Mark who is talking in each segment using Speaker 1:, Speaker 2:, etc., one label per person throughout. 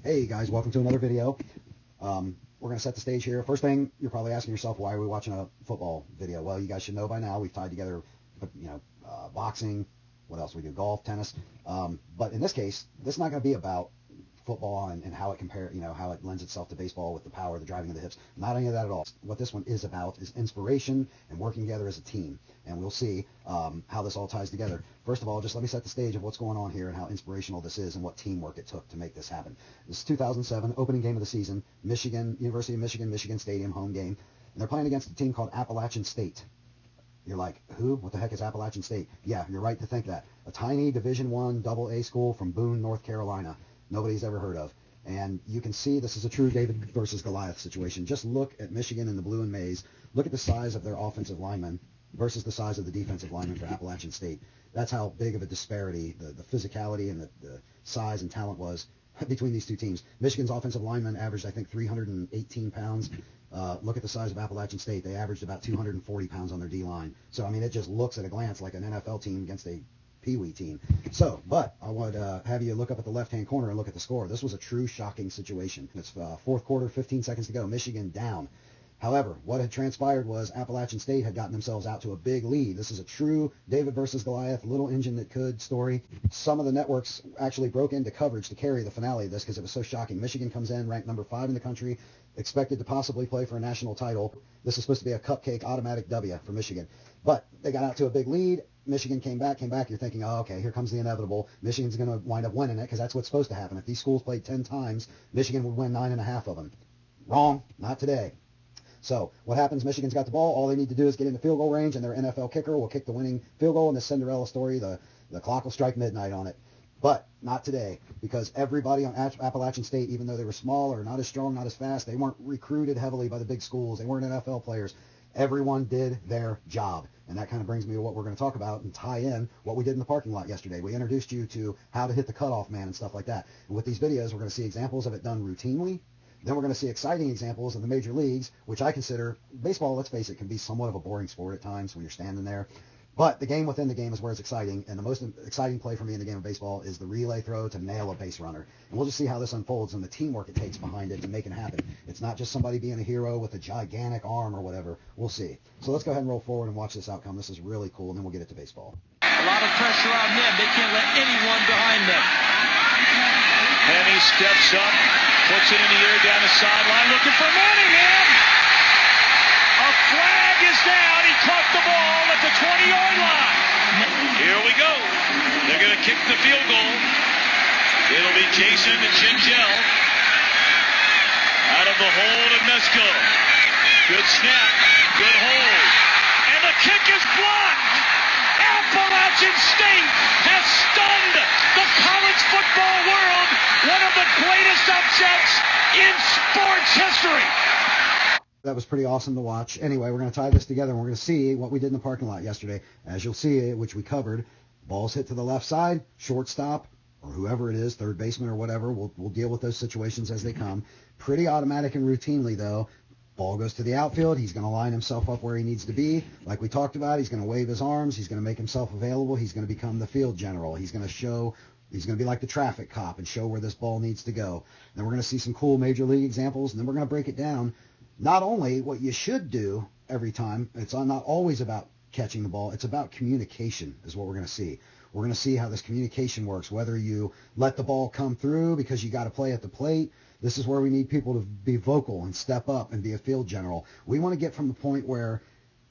Speaker 1: Hey guys, welcome to another video. We're going to set the stage here. First thing, you're probably asking yourself, why are we watching a football video? Well, you guys should know by now we've tied together, boxing, what else we do, golf, tennis. But in this case, this is not going to be about football and how it how it lends itself to baseball with the power, the driving of the hips. Not any of that at all. What this one is about is inspiration and working together as a team. And we'll see how this all ties together. First of all, just let me set the stage of what's going on here and how inspirational this is and what teamwork it took to make this happen. This is 2007, opening game of the season, Michigan, University of Michigan, Michigan Stadium, home game. And they're playing against a team called Appalachian State. You're like, who? What the heck is Appalachian State? Yeah, you're right to think that. A tiny Division I AA school from Boone, North Carolina. Nobody's ever heard of. And you can see this is a true David versus Goliath situation. Just look at Michigan in the blue and maize. Look at the size of their offensive linemen versus the size of the defensive linemen for Appalachian State. That's how big of a disparity the physicality and the size and talent was between these two teams. Michigan's offensive linemen averaged, I think, 318 pounds. Look at the size of Appalachian State. They averaged about 240 pounds on their D-line. So, I mean, it just looks at a glance like an NFL team against a Pee-wee team. So, but I would have you look up at the left-hand corner and look at the score. This was a true shocking situation. It's fourth quarter, 15 seconds to go. Michigan down. However, what had transpired was Appalachian State had gotten themselves out to a big lead. This is a true David versus Goliath, little engine that could story. Some of the networks actually broke into coverage to carry the finale of this because it was so shocking. Michigan comes in ranked number 5 in the country, expected to possibly play for a national title. This is supposed to be a cupcake automatic W for Michigan. But they got out to a big lead. Michigan came back. You're thinking, oh, okay, here comes the inevitable. Michigan's going to wind up winning it because that's what's supposed to happen. If these schools played 10 times, Michigan would win 9.5 of them. Wrong. Not today. So what happens? Michigan's got the ball. All they need to do is get into field goal range, and their NFL kicker will kick the winning field goal. In the Cinderella story, the clock will strike midnight on it. But not today, because everybody on Appalachian State, even though they were smaller, not as strong, not as fast, they weren't recruited heavily by the big schools. They weren't NFL players. Everyone did their job. And that kind of brings me to what we're going to talk about and tie in what we did in the parking lot yesterday. We introduced you to how to hit the cutoff man and stuff like that. And with these videos, we're going to see examples of it done routinely. Then we're going to see exciting examples of the major leagues, which I consider, baseball, let's face it, can be somewhat of a boring sport at times when you're standing there. But the game within the game is where it's exciting, and the most exciting play for me in the game of baseball is the relay throw to nail a base runner. And we'll just see how this unfolds and the teamwork it takes behind it to make it happen. It's not just somebody being a hero with a gigantic arm or whatever. We'll see. So let's go ahead and roll forward and watch this outcome. This is really cool, and then we'll get it to baseball.
Speaker 2: A lot of pressure on them. They can't let anyone behind them. And he steps up, puts it in the air down the sideline, looking for Manningham. A flag is down. He caught the ball at the 20-yard line. Here we go. They're going to kick the field goal. It'll be Jason Gingell out of the hold of Mesco. Good snap. Good hold. And the kick is blocked. Appalachian State has stunned the college football world. One of the greatest upsets in sports history.
Speaker 1: That was pretty awesome to watch. Anyway, we're going to tie this together, and we're going to see what we did in the parking lot yesterday. As you'll see, which we covered, balls hit to the left side, shortstop, or whoever it is, third baseman or whatever. We'll deal with those situations as they come. Pretty automatic and routinely, though. Ball goes to the outfield. He's going to line himself up where he needs to be. Like we talked about, he's going to wave his arms. He's going to make himself available. He's going to become the field general. He's going to be like the traffic cop and show where this ball needs to go. Then we're going to see some cool major league examples, and then we're going to break it down. Not only what you should do every time, it's not always about catching the ball, it's about communication is what we're going to see. We're going to see how this communication works, whether you let the ball come through because you got to play at the plate. This is where we need people to be vocal and step up and be a field general. We want to get from the point where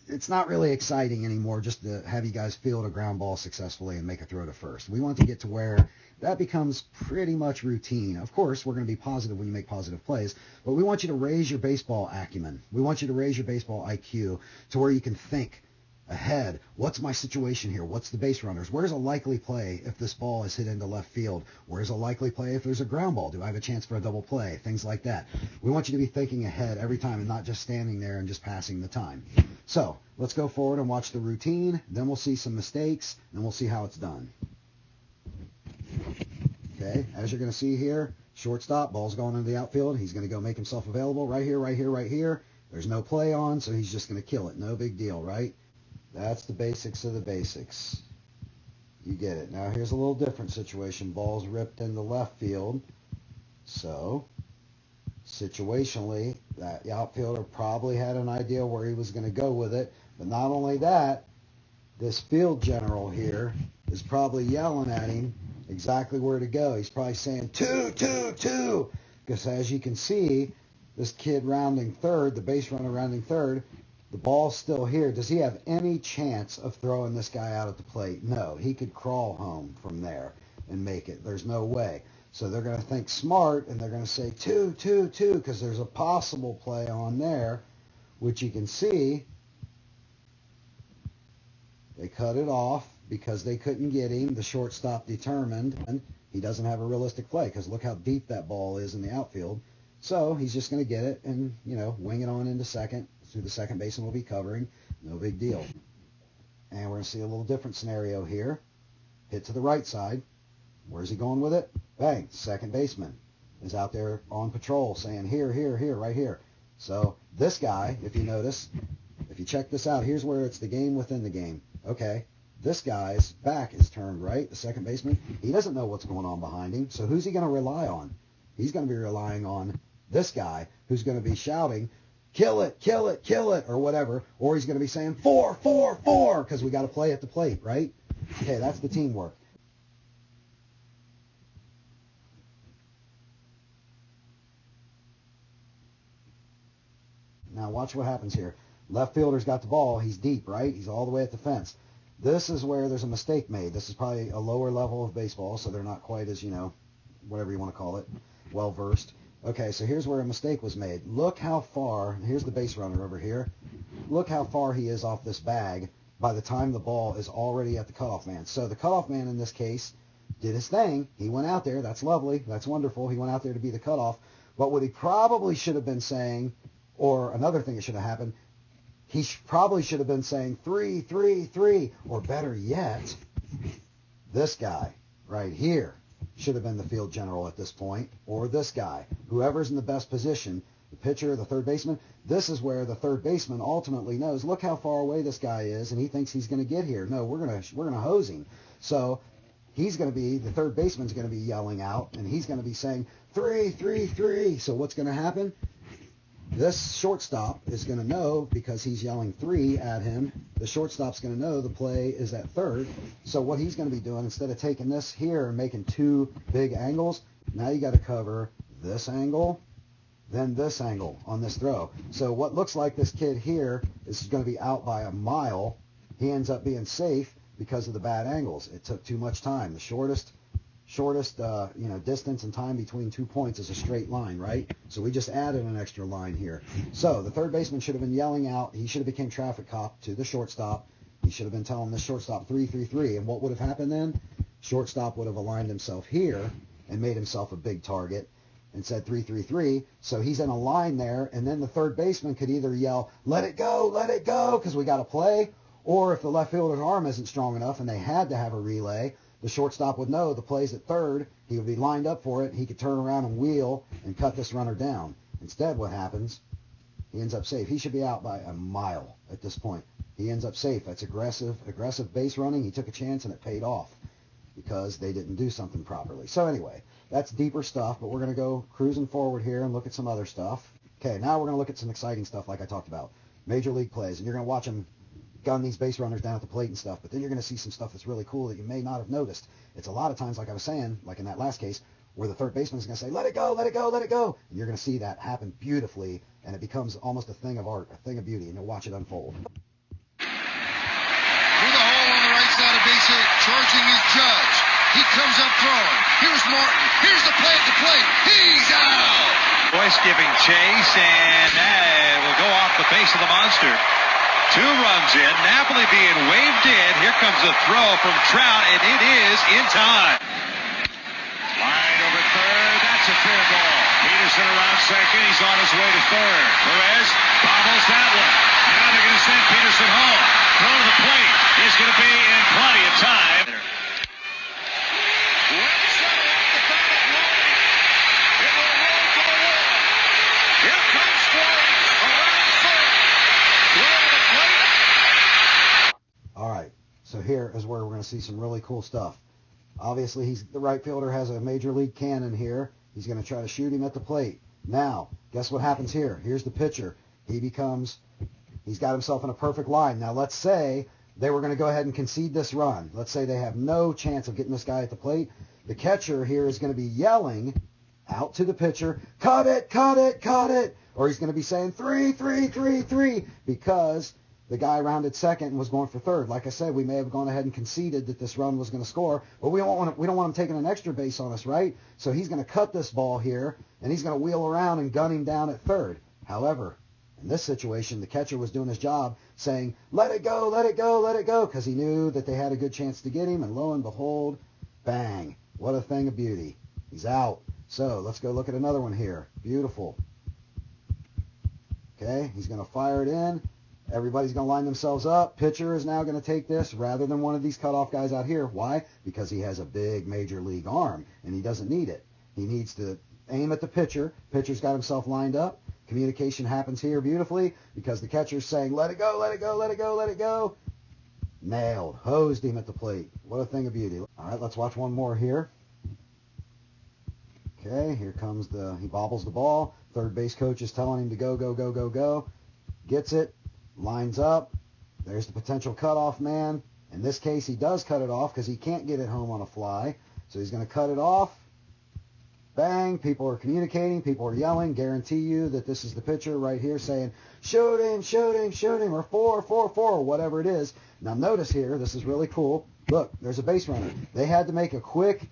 Speaker 1: it's not really exciting anymore just to have you guys field a ground ball successfully and make a throw to first. We want to get to where that becomes pretty much routine. Of course, we're going to be positive when you make positive plays, but we want you to raise your baseball acumen. We want you to raise your baseball IQ to where you can think ahead. What's my situation here? What's the base runners? Where's a likely play if this ball is hit into left field? Where's a likely play if there's a ground ball? Do I have a chance for a double play? Things like that. We want you to be thinking ahead every time and not just standing there and just passing the time. So let's go forward and watch the routine. Then we'll see some mistakes, and we'll see how it's done. Okay, as you're going to see here, shortstop, ball's going into the outfield. He's going to go make himself available right here, right here, right here. There's no play on, so he's just going to kill it. No big deal, right? That's the basics of the basics. You get it. Now here's a little different situation. Ball's ripped into left field. So, situationally, that outfielder probably had an idea where he was going to go with it. But not only that, this field general here is probably yelling at him exactly where to go. He's probably saying, 2, 2, 2. Because as you can see, this kid rounding third, the base runner rounding third, the ball's still here. Does he have any chance of throwing this guy out at the plate? No. He could crawl home from there and make it. There's no way. So they're going to think smart, and they're going to say 2, 2, 2, because there's a possible play on there, which you can see. They cut it off because they couldn't get him. The shortstop determined, and he doesn't have a realistic play because look how deep that ball is in the outfield. So he's just going to get it and, wing it on into second. So the second baseman will be covering. No big deal. And we're going to see a little different scenario here. Hit to the right side. Where's he going with it? Bang. Second baseman is out there on patrol saying, here, here, here, right here. So this guy, if you notice, if you check this out, here's where it's the game within the game. Okay, this guy's back is turned, right? The second baseman. He doesn't know what's going on behind him. So who's he going to rely on? He's going to be relying on this guy who's going to be shouting, kill it, kill it, kill it, or whatever. Or he's going to be saying, 4, 4, 4, because we got to play at the plate, right? Okay, that's the teamwork. Now watch what happens here. Left fielder's got the ball. He's deep, right? He's all the way at the fence. This is where there's a mistake made. This is probably a lower level of baseball, so they're not quite as, whatever you want to call it, well-versed. Okay, so here's where a mistake was made. Look how far, here's the base runner over here. Look how far he is off this bag by the time the ball is already at the cutoff man. So the cutoff man in this case did his thing. He went out there. That's lovely. That's wonderful. He went out there to be the cutoff. But what he probably should have been saying, or another thing that should have happened, he probably should have been saying 3, 3, 3, or better yet, this guy right here should have been the field general at this point, or this guy, whoever's in the best position, the pitcher, the third baseman. This is where the third baseman ultimately knows, look how far away this guy is, and he thinks he's going to get here. No, we're going to hose him. So he's going to be, the third baseman's going to be yelling out, and he's going to be saying 3, 3, 3. So what's going to happen? This shortstop is going to know, because he's yelling 3 at him, the shortstop's going to know the play is at third. So what he's going to be doing, instead of taking this here and making 2 big angles, now you got to cover this angle, then this angle on this throw. So what looks like this kid here is going to be out by a mile. He ends up being safe because of the bad angles. It took too much time. The shortest distance and time between 2 points is a straight line, right? So we just added an extra line here. So the third baseman should have been yelling out. He should have became traffic cop to the shortstop. He should have been telling the shortstop 3, 3, 3. And what would have happened then? Shortstop would have aligned himself here and made himself a big target and said 3, 3, 3. So he's in a line there, and then the third baseman could either yell, let it go, because we got to play, or if the left fielder's arm isn't strong enough and they had to have a relay, the shortstop would know the play's at third. He would be lined up for it. He could turn around and wheel and cut this runner down. Instead, what happens? He ends up safe. He should be out by a mile at this point. He ends up safe. That's aggressive base running. He took a chance, and it paid off because they didn't do something properly. So anyway, that's deeper stuff, but we're going to go cruising forward here and look at some other stuff. Okay, now we're going to look at some exciting stuff like I talked about. Major league plays, and you're going to watch them gun these base runners down at the plate and stuff, but then you're going to see some stuff that's really cool that you may not have noticed. It's a lot of times, like I was saying, like in that last case, where the third baseman is going to say, let it go, let it go, let it go. And you're going to see that happen beautifully, and it becomes almost a thing of art, a thing of beauty, and you'll watch it unfold.
Speaker 3: Through the hole on the right side of base hit, charging is Judge. He comes up throwing. Here's Martin. Here's the play at the plate. He's out!
Speaker 2: Boyce giving chase, and that will go off the face of the monster. 2 runs in, Napoli being waved in. Here comes a throw from Trout, and it is in time. Line over third, that's a fair ball. Peterson around second, he's on his way to third. Perez bobbles that one. Now they're going to send Peterson home. Throw to the plate is going to be in plenty of time. Left center off the bat of Lowe. It will roll for the wall. Here comes Flores around third. Throw to the plate.
Speaker 1: All right, so here is where we're going to see some really cool stuff. Obviously, the right fielder has a major league cannon here. He's going to try to shoot him at the plate. Now, guess what happens here? Here's the pitcher. He's got himself in a perfect line. Now, let's say they were going to go ahead and concede this run. Let's say they have no chance of getting this guy at the plate. The catcher here is going to be yelling out to the pitcher, cut it, cut it, cut it. Or he's going to be saying 3, 3, 3, 3, because the guy rounded second and was going for third. Like I said, we may have gone ahead and conceded that this run was going to score, but we don't want him taking an extra base on us, right? So he's going to cut this ball here, and he's going to wheel around and gun him down at third. However, in this situation, the catcher was doing his job, saying, let it go, let it go, let it go, because he knew that they had a good chance to get him, and lo and behold, bang. What a thing of beauty. He's out. So let's go look at another one here. Beautiful. Okay, he's going to fire it in. Everybody's going to line themselves up. Pitcher is now going to take this rather than one of these cutoff guys out here. Why? Because he has a big major league arm, and he doesn't need it. He needs to aim at the pitcher. Pitcher's got himself lined up. Communication happens here beautifully because the catcher's saying, let it go, let it go, let it go, let it go. Nailed. Hosed him at the plate. What a thing of beauty. All right, let's watch one more here. Okay, here comes he bobbles the ball. Third base coach is telling him to go, go, go, go, go. Gets it. Lines up. There's the potential cutoff man. In this case, he does cut it off because he can't get it home on a fly. So he's going to cut it off. Bang. People are communicating. People are yelling. Guarantee you that this is the pitcher right here saying, shoot him, shoot him, shoot him, or 4, 4, 4, or whatever it is. Now notice here, this is really cool. Look, there's a base runner. They had to make a quick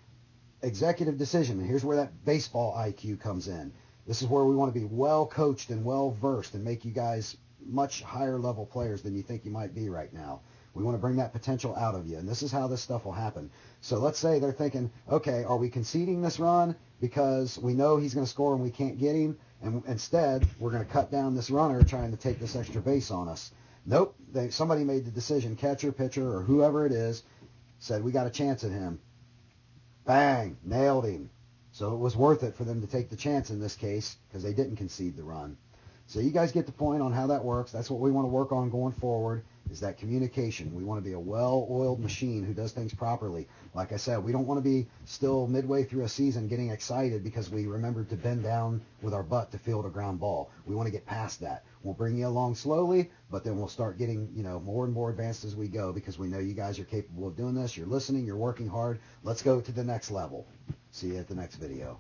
Speaker 1: executive decision. And here's where that baseball IQ comes in. This is where we want to be well coached and well versed and make you guys much higher level players than you think you might be right now. We want to bring that potential out of you, and this is how this stuff will happen. So let's say they're thinking, okay, are we conceding this run because we know he's going to score and we can't get him, and instead we're going to cut down this runner trying to take this extra base on us? Nope. Somebody made the decision, catcher, pitcher, or whoever it is, said we got a chance at him. Bang, nailed him. So it was worth it for them to take the chance in this case because they didn't concede the run. So you guys get the point on how that works. That's what we want to work on going forward, is that communication. We want to be a well-oiled machine who does things properly. Like I said, we don't want to be still midway through a season getting excited because we remembered to bend down with our butt to field a ground ball. We want to get past that. We'll bring you along slowly, but then we'll start getting, more and more advanced as we go because we know you guys are capable of doing this. You're listening. You're working hard. Let's go to the next level. See you at the next video.